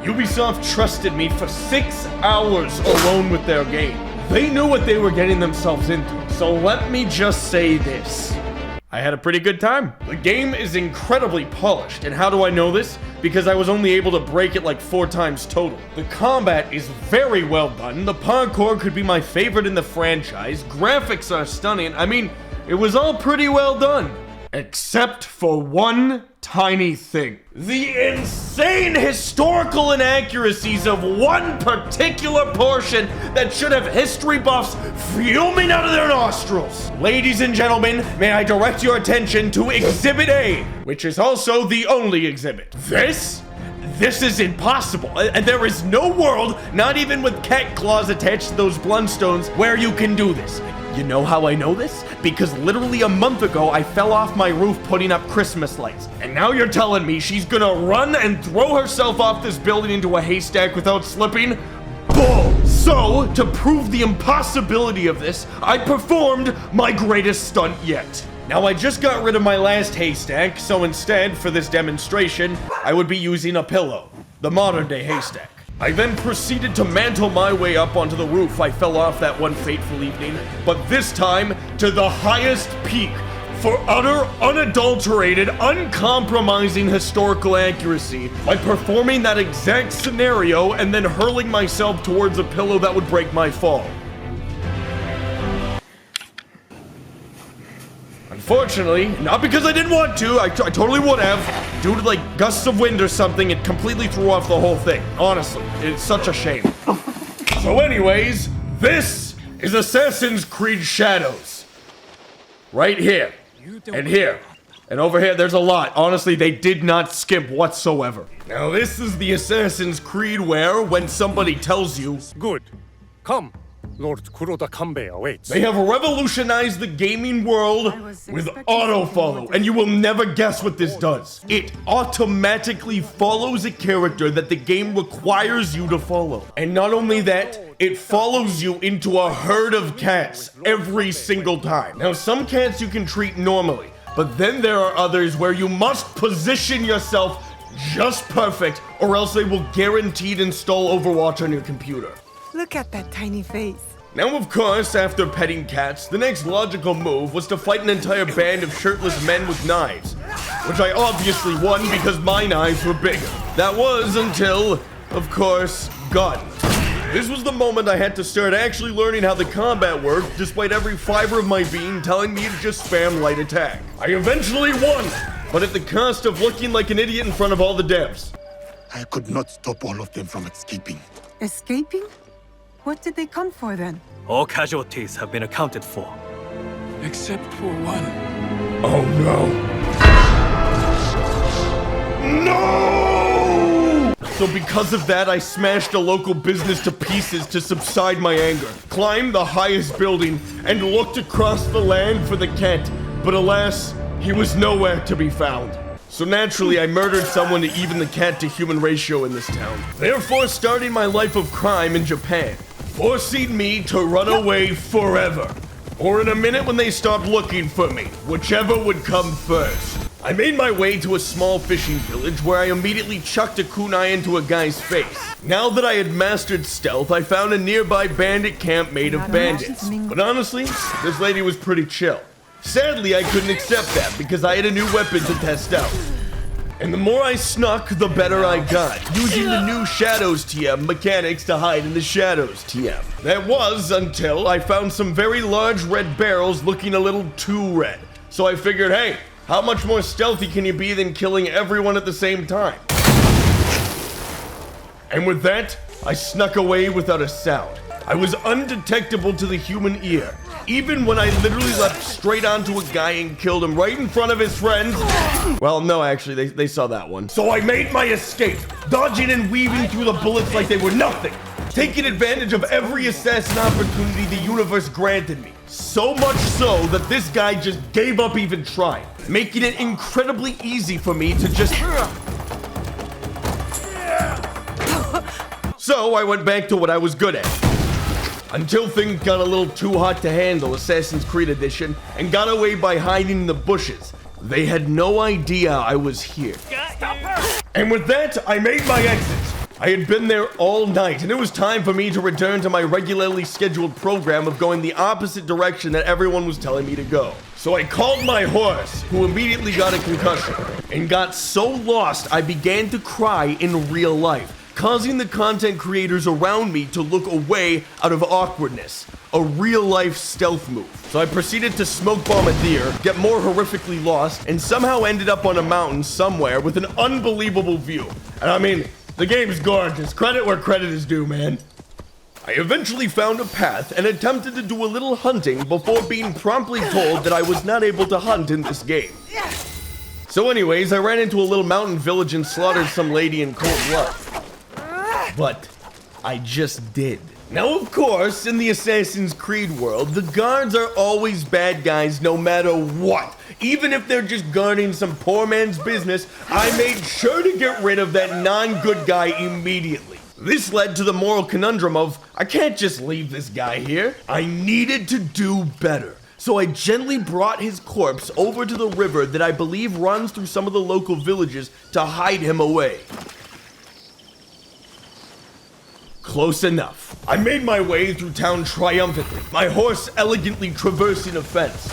Ubisoft trusted me for 6 hours alone with their game. They knew what they were getting themselves into, so let me just say this. I had a pretty good time. The game is incredibly polished, and how do I know this? Because I was only able to break it like 4 times total. The combat is very well done, the parkour could be my favorite in the franchise, graphics are stunning, I mean, it was all pretty well done. Except for one tiny thing. The insane historical inaccuracies of one particular portion that should have history buffs fuming out of their nostrils. Ladies and gentlemen, may I direct your attention to Exhibit A, which is also the only exhibit. This is impossible, and there is no world, not even with cat claws attached to those Blundstones, where you can do this. You know how I know this? Because literally a month ago, I fell off my roof putting up Christmas lights. And now you're telling me she's gonna run and throw herself off this building into a haystack without slipping? Bull! So, to prove the impossibility of this, I performed my greatest stunt yet. Now, I just got rid of my last haystack, so instead, for this demonstration, I would be using a pillow. The modern day haystack. I then proceeded to mantle my way up onto the roof I fell off that one fateful evening, but this time to the highest peak for utter, unadulterated, uncompromising historical accuracy by performing that exact scenario and then hurling myself towards a pillow that would break my fall. Unfortunately, not because I didn't want to, I totally would have. Due to like gusts of wind or something, it completely threw off the whole thing. Honestly, it's such a shame. So anyways, this is Assassin's Creed Shadows. Right here, and here, and over here, there's a lot. Honestly, they did not skimp whatsoever. Now this is the Assassin's Creed where, when somebody tells you, Good. Come. Lord Kuroda Kanbei awaits. They have revolutionized the gaming world with autofollow, and you will never guess what this does. It automatically follows a character that the game requires you to follow. And not only that, it follows you into a herd of cats every single time. Now, some cats you can treat normally, but then there are others where you must position yourself just perfect, or else they will guaranteed install Overwatch on your computer. Look at that tiny face. Now, of course, after petting cats, the next logical move was to fight an entire band of shirtless men with knives, which I obviously won because my knives were bigger. That was until, of course, guns. This was the moment I had to start actually learning how the combat worked, despite every fiber of my being telling me to just spam light attack. I eventually won, but at the cost of looking like an idiot in front of all the devs. I could not stop all of them from escaping. Escaping? What did they come for then? All casualties have been accounted for. Except for one. Oh no! No! So because of that, I smashed a local business to pieces to subside my anger, climbed the highest building, and looked across the land for the cat. But alas, he was nowhere to be found. So naturally, I murdered someone to even the cat-to-human ratio in this town, therefore starting my life of crime in Japan, forcing me to run away forever. Or in a minute when they stopped looking for me, whichever would come first. I made my way to a small fishing village where I immediately chucked a kunai into a guy's face. Now that I had mastered stealth, I found a nearby bandit camp made of bandits. But honestly, this lady was pretty chill. Sadly, I couldn't accept that because I had a new weapon to test out. And the more I snuck, the better I got, using the new Shadows TM mechanics to hide in the Shadows TM. That was until I found some very large red barrels looking a little too red. So I figured, hey, how much more stealthy can you be than killing everyone at the same time? And with that, I snuck away without a sound. I was undetectable to the human ear, even when I literally leapt straight onto a guy and killed him right in front of his friends. Well, no, actually, they saw that one. So I made my escape, dodging and weaving through the bullets like they were nothing, taking advantage of every assassin opportunity the universe granted me. So much so that this guy just gave up even trying, making it incredibly easy for me to just... So I went back to what I was good at. Until things got a little too hot to handle, Assassin's Creed Edition, and got away by hiding in the bushes. They had no idea I was here. And with that, I made my exit, I had been there all night, and it was time for me to return to my regularly scheduled program of going the opposite direction that everyone was telling me to go. So I called my horse, who immediately got a concussion, and got so lost I began to cry in real life, causing the content creators around me to look away out of awkwardness. A real-life stealth move. So I proceeded to smoke bomb a deer, get more horrifically lost, and somehow ended up on a mountain somewhere with an unbelievable view. And I mean, the game's gorgeous. Credit where credit is due, man. I eventually found a path and attempted to do a little hunting before being promptly told that I was not able to hunt in this game. So anyways, I ran into a little mountain village and slaughtered some lady in cold blood. But I just did. Now, of course, in the Assassin's Creed world, the guards are always bad guys no matter what. Even if they're just guarding some poor man's business, I made sure to get rid of that non-good guy immediately. This led to the moral conundrum of, I can't just leave this guy here. I needed to do better. So I gently brought his corpse over to the river that I believe runs through some of the local villages to hide him away. Close enough. I made my way through town triumphantly, my horse elegantly traversing a fence.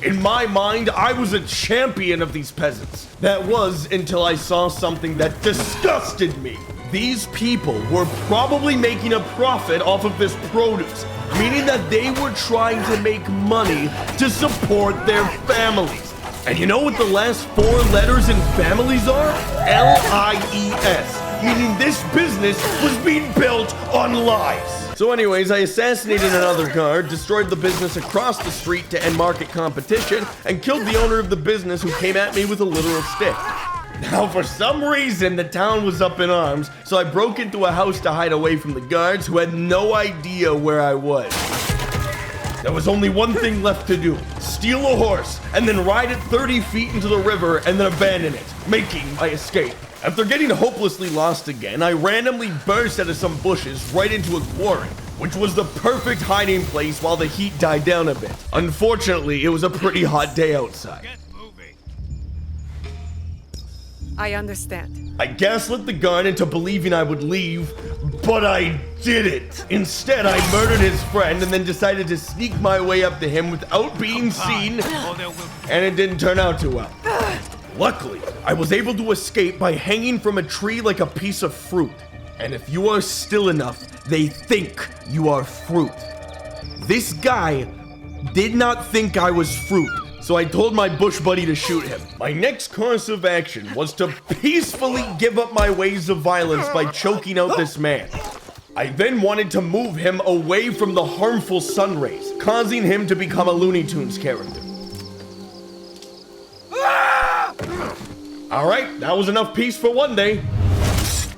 In my mind, I was a champion of these peasants. That was until I saw something that disgusted me. These people were probably making a profit off of this produce, meaning that they were trying to make money to support their families. And you know what the last 4 letters in families are? L-I-E-S. Meaning this business was being built on lies. So anyways, I assassinated another guard, destroyed the business across the street to end market competition, and killed the owner of the business who came at me with a literal stick. Now, for some reason, the town was up in arms, so I broke into a house to hide away from the guards who had no idea where I was. There was only one thing left to do: steal a horse, and then ride it 30 feet into the river and then abandon it, making my escape. After getting hopelessly lost again, I randomly burst out of some bushes right into a quarry, which was the perfect hiding place while the heat died down a bit. Unfortunately, it was a pretty hot day outside. I understand. I gaslit the guard into believing I would leave, but I didn't. Instead, I murdered his friend and then decided to sneak my way up to him without being seen, and it didn't turn out too well. Luckily, I was able to escape by hanging from a tree like a piece of fruit. And if you are still enough, they think you are fruit. This guy did not think I was fruit, so I told my bush buddy to shoot him. My next course of action was to peacefully give up my ways of violence by choking out this man. I then wanted to move him away from the harmful sun rays, causing him to become a Looney Tunes character. Alright, that was enough peace for one day.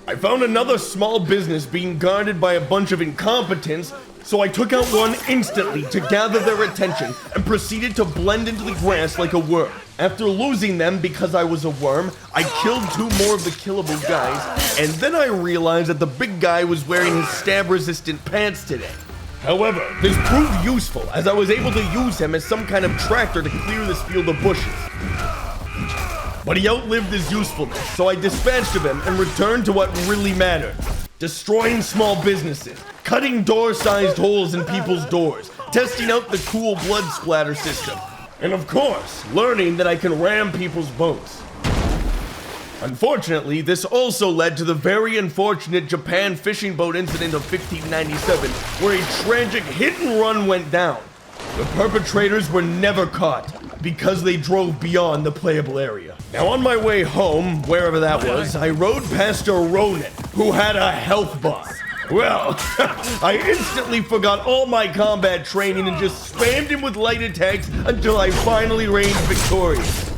I found another small business being guarded by a bunch of incompetents, so I took out one instantly to gather their attention and proceeded to blend into the grass like a worm. After losing them because I was a worm, I killed 2 more of the killable guys, and then I realized that the big guy was wearing his stab-resistant pants today. However, this proved useful as I was able to use him as some kind of tractor to clear this field of bushes. But he outlived his usefulness, so I dispatched of him and returned to what really mattered: destroying small businesses, cutting door-sized holes in people's doors, testing out the cool blood splatter system, and of course, learning that I can ram people's boats. Unfortunately, this also led to the very unfortunate Japan fishing boat incident of 1597, where a tragic hit-and-run went down. The perpetrators were never caught, because they drove beyond the playable area. Now on my way home, wherever that was, I rode past a Ronin who had a health bar. Well, I instantly forgot all my combat training and just spammed him with light attacks until I finally reigned victorious.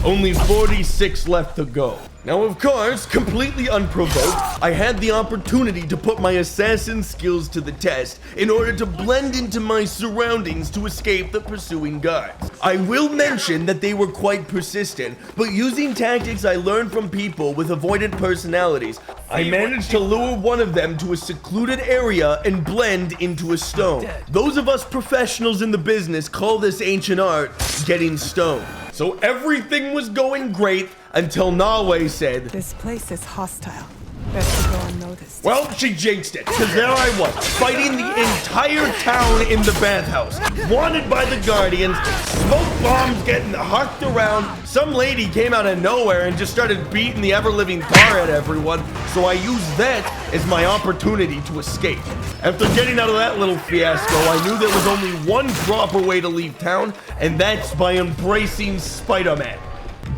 Only 46 left to go. Now, of course, completely unprovoked, I had the opportunity to put my assassin skills to the test in order to blend into my surroundings to escape the pursuing guards. I will mention that they were quite persistent, but using tactics I learned from people with avoidant personalities, I managed to lure one of them to a secluded area and blend into a stone. Those of us professionals in the business call this ancient art getting stoned. So everything was going great until Nawe said, This place is hostile. Best to go unnoticed. Well, she jinxed it, because there I was, fighting the entire town in the bathhouse, wanted by the Guardians, smoke bombs getting hucked around. Some lady came out of nowhere and just started beating the ever-living tar at everyone, so I used that as my opportunity to escape. After getting out of that little fiasco, I knew there was only one proper way to leave town, and that's by embracing Spider-Man.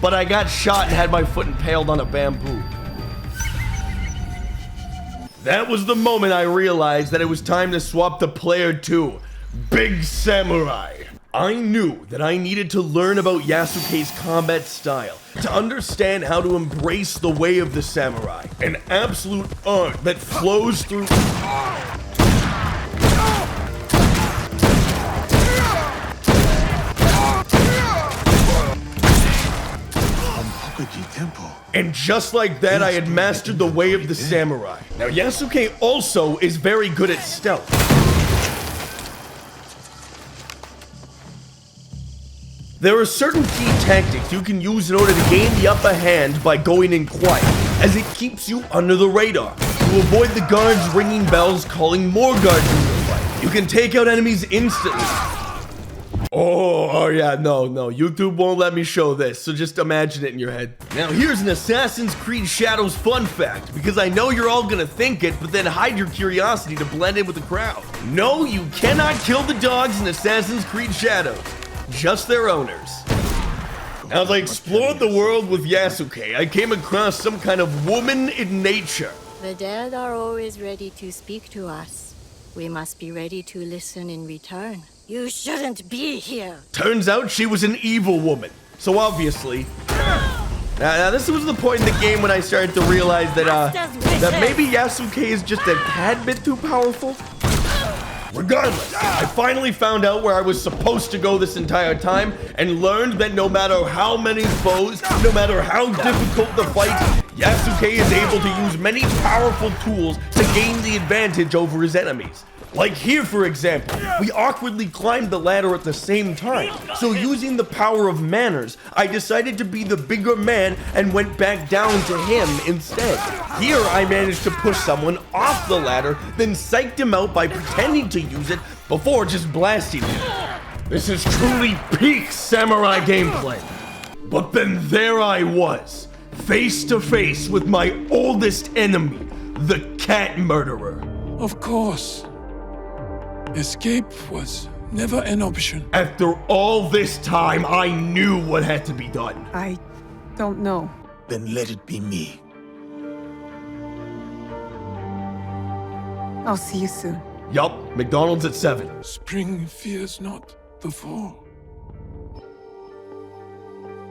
But I got shot and had my foot impaled on a bamboo. That was the moment I realized that it was time to swap to player 2, Big Samurai. I knew that I needed to learn about Yasuke's combat style, to understand how to embrace the way of the samurai, an absolute art that flows through... Temple. And just like that, I had mastered the way of the samurai. Now, Yasuke also is very good at stealth. There are certain key tactics you can use in order to gain the upper hand by going in quiet, as it keeps you under the radar. To avoid the guards ringing bells calling more guards in your fight. You can take out enemies instantly. Oh yeah, no, YouTube won't let me show this, so just imagine it in your head. Now here's an Assassin's Creed Shadows fun fact, because I know you're all gonna think it, but then hide your curiosity to blend in with the crowd. No, you cannot kill the dogs in Assassin's Creed Shadows, just their owners. As I explored the world with Yasuke, I came across some kind of woman in nature. The dead are always ready to speak to us. We must be ready to listen in return. You shouldn't be here. Turns out she was an evil woman. So obviously... Now this was the point in the game when I started to realize that maybe Yasuke is just a tad bit too powerful. Regardless, I finally found out where I was supposed to go this entire time and learned that no matter how many foes, no matter how difficult the fight, Yasuke is able to use many powerful tools to gain the advantage over his enemies. Like here, for example, we awkwardly climbed the ladder at the same time. So using the power of manners, I decided to be the bigger man and went back down to him instead. Here, I managed to push someone off the ladder, then psyched him out by pretending to use it before just blasting him. This is truly peak samurai gameplay. But then there I was, face to face with my oldest enemy, the cat murderer. Of course. Escape was never an option. After all this time, I knew what had to be done. I don't know. Then let it be me. I'll see you soon. Yup, McDonald's at 7. Spring fears not the fall.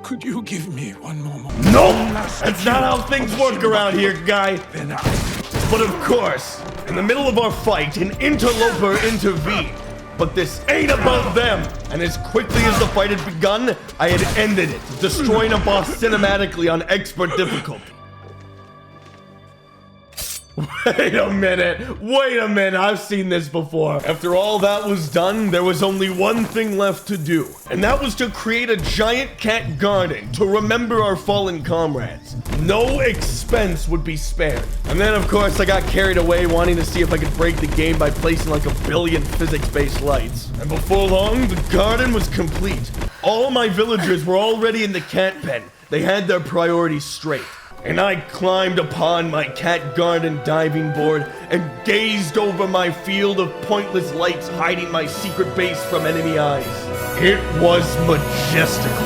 Could you give me one more moment? Nope! That's not how things work around here, guy. But of course, in the middle of our fight, an interloper intervened. But this ain't about them. And as quickly as the fight had begun, I had ended it, destroying a boss cinematically on expert difficulty. Wait a minute, I've seen this before. After all that was done, there was only one thing left to do, and that was to create a giant cat garden to remember our fallen comrades. No expense would be spared. And then of course I got carried away wanting to see if I could break the game by placing like 1 billion physics-based lights. And before long, the garden was complete. All my villagers were already in the cat pen. They had their priorities straight. And I climbed upon my cat garden diving board and gazed over my field of pointless lights hiding my secret base from enemy eyes. It was majestical.